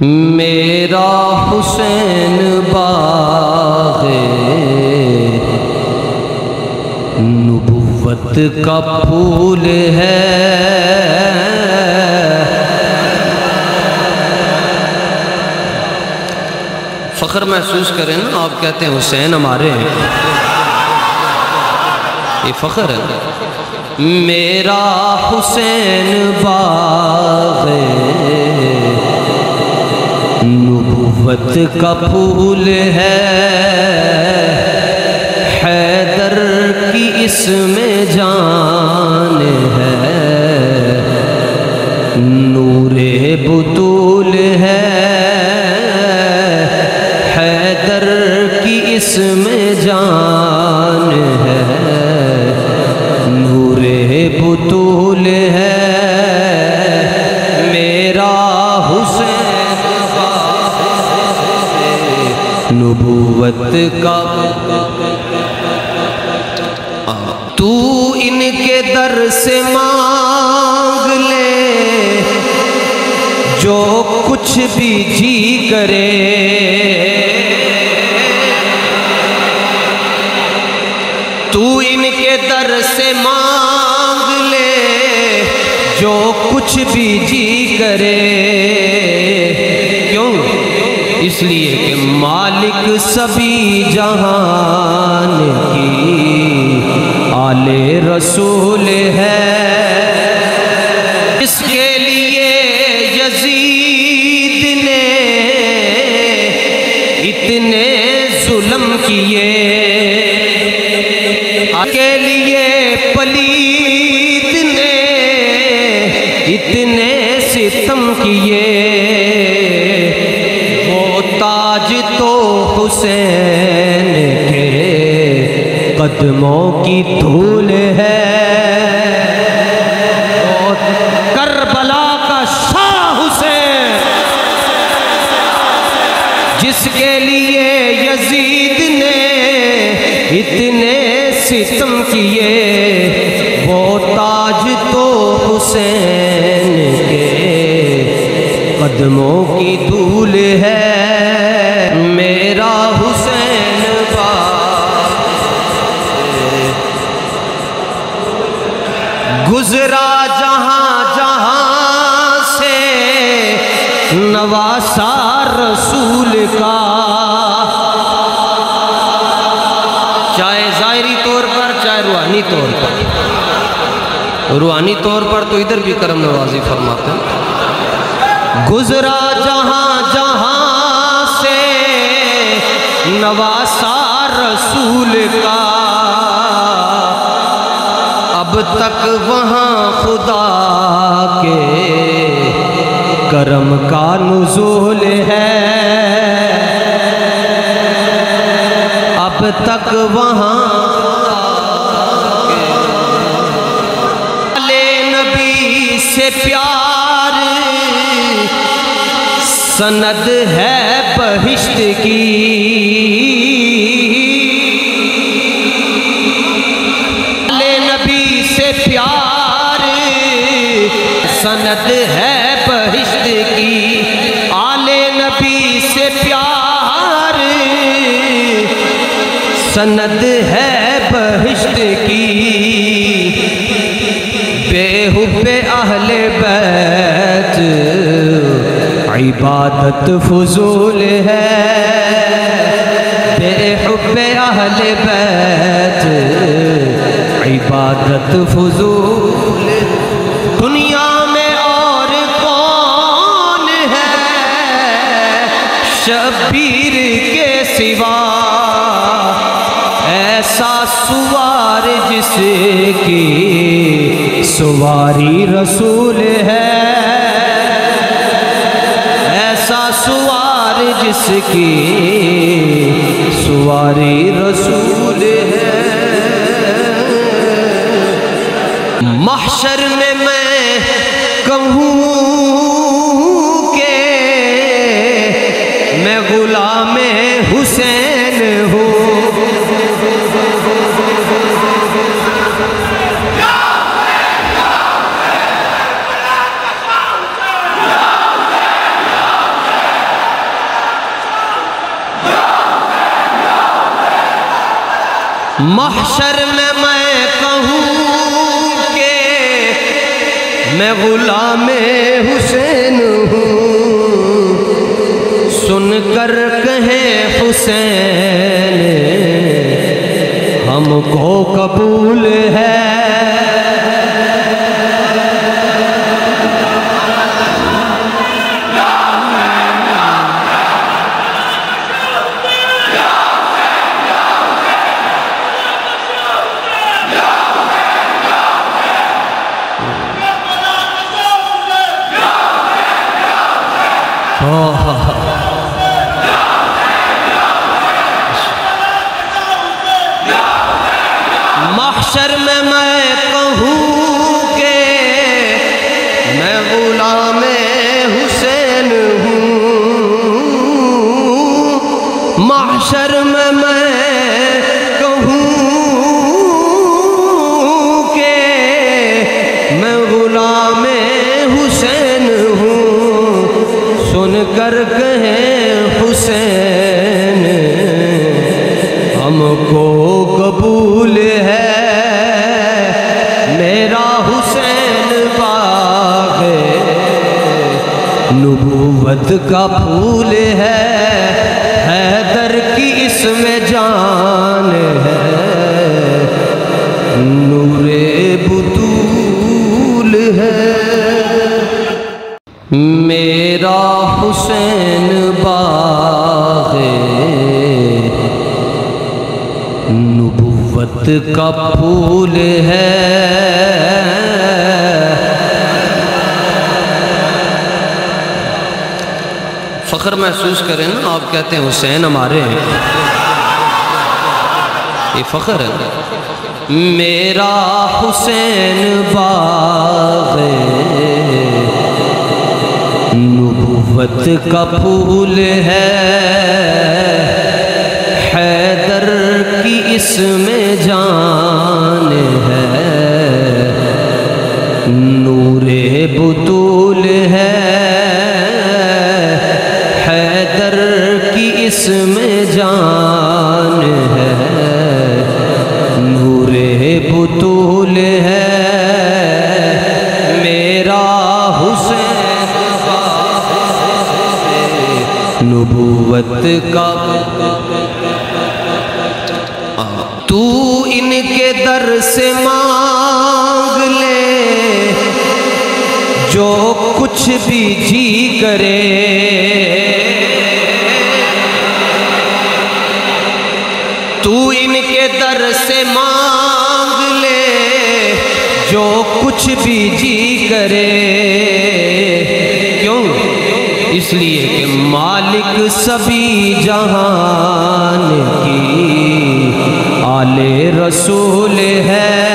میرا حسین باغ نبوت کا پھول ہے، فخر محسوس کریں نا، آپ کہتے ہیں حسین ہمارے ہیں، یہ فخر ہے۔ میرا حسین باغ نبوت کا پھول ہے، حیدر کی اس میں جان ہے، نور بطول ہے، حیدر کی اس میں جان ہے، نور بطول ہے۔ میرا حسین نبوت کا، تو ان کے در سے مانگ لے جو کچھ بھی جی کرے، تو ان کے در سے مانگ لے جو کچھ بھی جی کرے، کیوں؟ اس لیے کہ مالک سبھی جہان کی آل رسول ہے، اس کے لیے یزید نے اتنے ظلم کیے، کے لیے پلید نے اتنے ستم کیے، وہ تاج تو حسین کے قدموں کی دھول ہے، کربلا کا شاہ حسین جس کے لیے یزید نے اتنے ستم کیے، وہ تاج تو حسین کے قدموں کی دھول ہے۔ میرا حسین باغ گزرا جہاں جہاں سے نواسا رسول کا، چاہے ظاہری طور پر چاہے روحانی طور پر، روحانی طور پر تو ادھر بھی کرم نوازی فرماتے ہیں۔ گزرا جہاں جہاں سے نواسا رسول کا، اب تک وہاں خدا کے کرم کا نزول ہے، اب تک وہاں نبی سے پیار سند ہے بہشت کی، نبی سے پیار سند ہے بہشت کی، آل نبی سے پیار سند ہے بہشت کی، بے حب اہل بیت عبادت فضول ہے، بے حب اہل بیت عبادت فضول۔ دنیا میں اور کون ہے شبیر کے سوا، ایسا سوار جس کی سواری رسول ہے، ایسا سوار جس کی سواری رسول ہے۔ محشر میں کہوں کہ میں غلام حسین ہوں، محشر میں میں کہوں کہ میں غلام حسین ہوں، سن کر کہیں حسین ہم کو قبول ہے۔ محشر میں میں کہوں کہ میں غلام حسین ہوں، محشر میں میں کہوں کہ میں غلام حسین ہوں، سن کر کہیں حسین ہم کو قبول ہے۔ میرا حسین باغ نبوت کا پھول ہے، حیدر کی اس میں جان ہے، نور بطول ہے۔ میرا حسین باغ نبوت کا پھول ہے، فخر محسوس کریں نا، آپ کہتے ہیں حسین ہمارے ہیں، یہ فخر ہے۔ میرا حسین باغ نبوت کا پھول ہے، حیدر کی اس میں جان ہے، نور بطول ہے، حیدر کی اس میں جان ہے، نور بطول ہے۔ میرا حسین نبوت کا، تو ان کے در سے مانگ لے جو کچھ بھی جی کرے، تو ان کے در سے مانگ لے جو کچھ بھی جی کرے۔ کیوں؟ اس لیے کہ مالک سبھی جہان کی آل رسول ہے،